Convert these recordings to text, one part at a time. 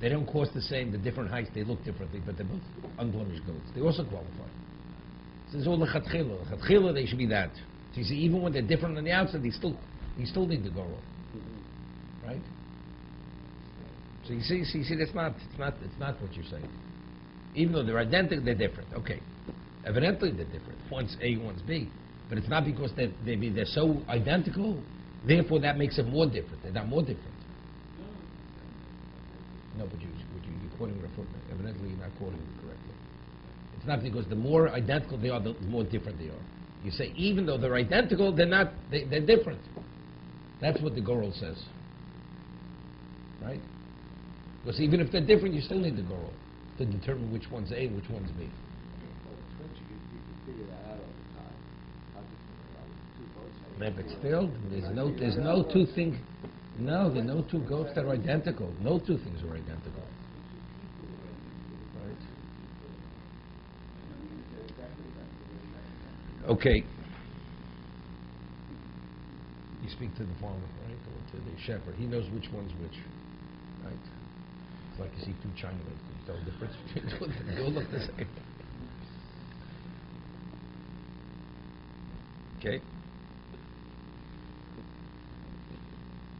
They don't cost the same, the different heights, they look differently, but they're both unblemished goats. They also qualify. So it's all the chatchila. Chatchila, they should be that. So you see, even when they're different on the outside, you still need the gorel. Right? So you see, it's not what you're saying. Even though they're identical, they're different. Okay. Evidently they're different. One's A, one's B. But it's not because they're so identical, therefore that makes them more different. They're not more different. No, but you're quoting a footnote. Evidently you're not quoting it correctly. It's not because the more identical they are, the more different they are. You say even though they're identical, they're different. That's what the Gorel says. Right? Because even if they're different, you still need the Gorel to determine which one's A and which one's B. Yeah, but still, there's no two things. No, there are no two goats that are identical. No two things are identical. Right? Okay. You speak to the farmer, right, or to the shepherd. He knows which one's which, right? It's like you see two Chinamen. You tell the difference between two of them. They all look the same. Okay.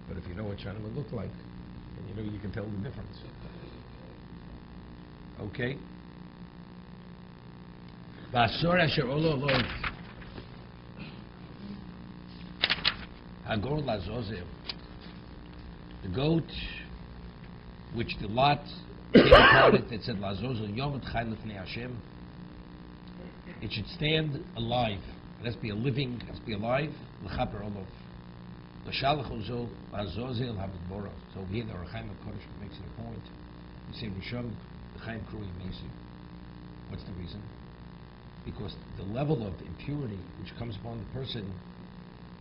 But if you know what Chinamen look like, then you can tell the difference. Okay? V'asor asher olo lo hagor lazozel. The goat, which the lot came upon it, that said lazozel yom chai lifnei Hashem. It should stand alive. It has to be a living, it has to be alive. L'chaper olov. So here the Chaim Kodesh makes it a point. You say Rishon, the Chaim Krui Mesi. What's the reason? Because the level of impurity which comes upon the person,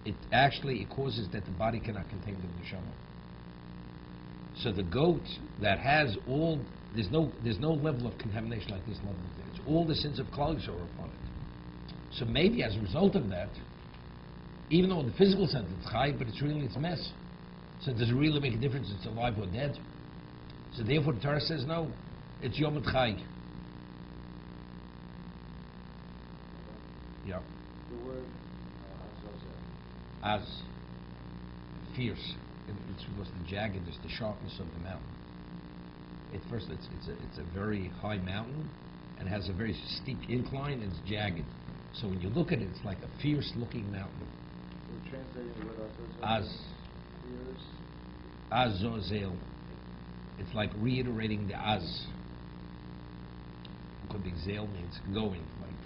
it causes that the body cannot contain the neshama. So the goat that has there's no level of contamination like this level. It's all the sins of Klal Yisrael upon it. So maybe as a result of that, even though in the physical sense it's chai, but it's mess. So does it really make a difference if it's alive or dead? So therefore the Torah says no, it's yom chai. Yeah. The word as fierce. It's because the jaggedness, the sharpness of the mountain. At first, it's a very high mountain, and has a very steep incline, and it's jagged. So when you look at it, it's like a fierce-looking mountain. We're translating the word Azozel. It's like reiterating the az. Could be zel means going, like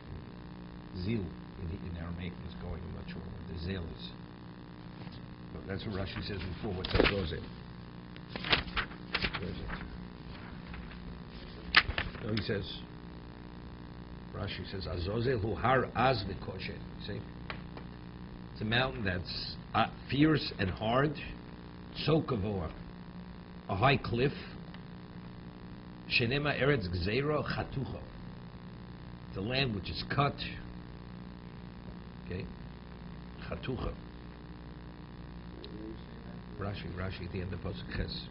zeal in Aramaic is going. I'm not sure what the zel is. But that's what Rashi says before. What's Azozel? Where is it? No, he says. Rashi says Azozel hu har az v'kosher. See. It's a mountain that's fierce and hard, so kavor, a high cliff. Shenema eretz gzeira chatucha, the land which is cut. Okay, chatucha. Rashi at the end of Pasuk Ches.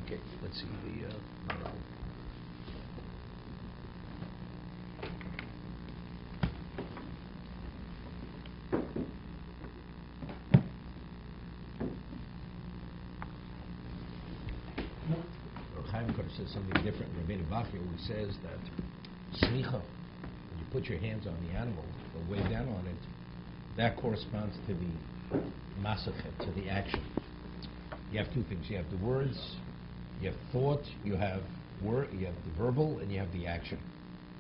Okay, let's see the moral. Chaim Kodesh says something different. Rabbeinu Bachya always says that smicha, when you put your hands on the animal or weigh down on it, that corresponds to the masachet, to the action. You have two things. You have the words, you have thought, you have the verbal, and you have the action.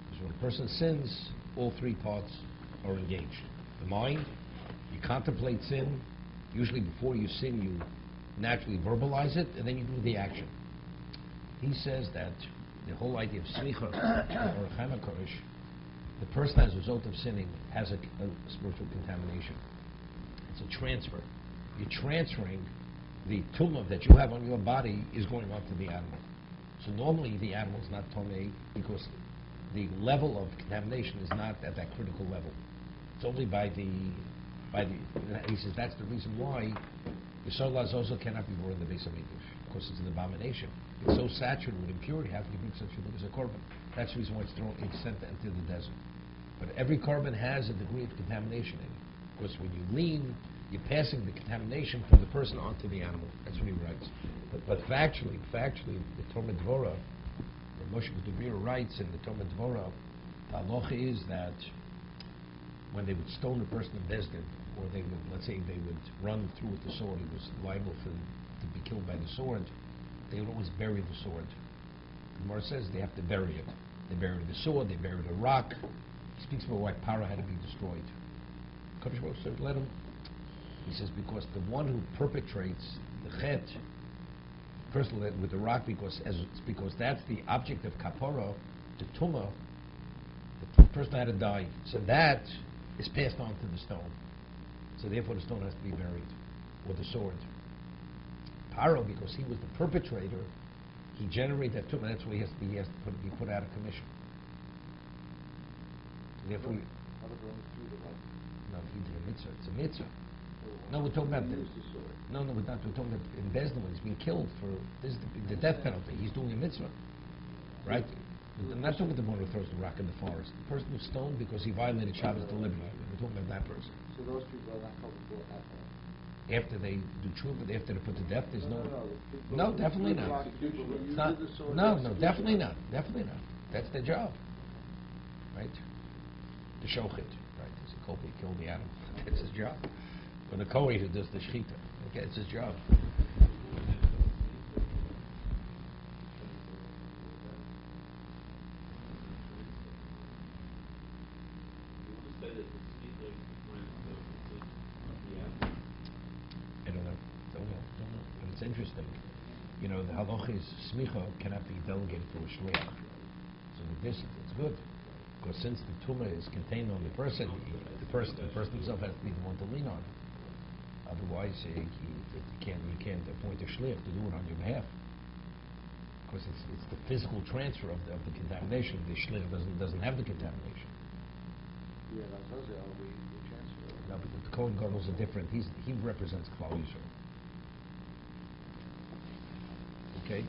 Because when a person sins, all three parts are engaged. The mind, you contemplate sin. Usually before you sin, you naturally verbalize it, and then you do the action. He says that the whole idea of smicha or Chaim Kodesh, the person as a result of sinning has a spiritual contamination. It's a transfer. You're transferring the tumah that you have on your body is going on to the animal. So normally the animal is not tomei because the level of contamination is not at that critical level. It's only by the He says that's the reason why the Yisrael also cannot be brought in the Beis Hamikdash, because it's an abomination. It's so saturated with impurity. How can you bring such a thing as a korban? That's the reason why it's sent into the desert. But every korban has a degree of contamination in it, because when you lean, you're passing the contamination from the person onto the animal. That's what he writes. But factually, the Talmud Dvorah, Moshe Dubir writes in the Talmud Dvorah, the halacha is that when they would stone a person in Bezdin, or they would, let's say, they would run through with the sword, he was liable to be killed by the sword, they would always bury the sword. The Gemara says they have to bury it. They buried the sword, they buried a rock. He speaks about why Para had to be destroyed. Kadosh Baruch Hu said, let him. He says, because the one who perpetrates the chet, person with the rock, because that's the object of kapara, the tumah, the person had to die. So that is passed on to the stone. So therefore the stone has to be buried, or the sword. Paro, because he was the perpetrator, he generated that tumah. That's why he has to be put out of commission. So therefore, no, he did a mitzvah. It's a mitzvah. No, we're talking about No, we're not. We're talking about in Bezdin when he's being killed for this is the death penalty. He's doing a mitzvah, right? I'm not talking about the one who throws the rock in the forest. The person who's stoned because he violated Shabbos deliberately. We're talking about that person. So those people are not covered for alcohol? After they do tshuva, after they put to death, there's no, definitely not. No, definitely not. Definitely not. That's their job, right? The shochet, right? He's a kohen, he killed the animal. That's his job. Or the kohen who does the shechita. Okay, it's his job. I don't know. But it's interesting. You know, the halacha is smicha cannot be delegated to a shliach. So with this, it's good. Because since the tumah is contained on the person himself has to be the one to lean on. Otherwise, you can't appoint a shliach to do it on your behalf. Because it's the physical transfer of the contamination. The shliach doesn't have the contamination. Yeah, that's also we transfer. No, but the Kohen Gadol is different. He represents Klal Yisrael. Okay.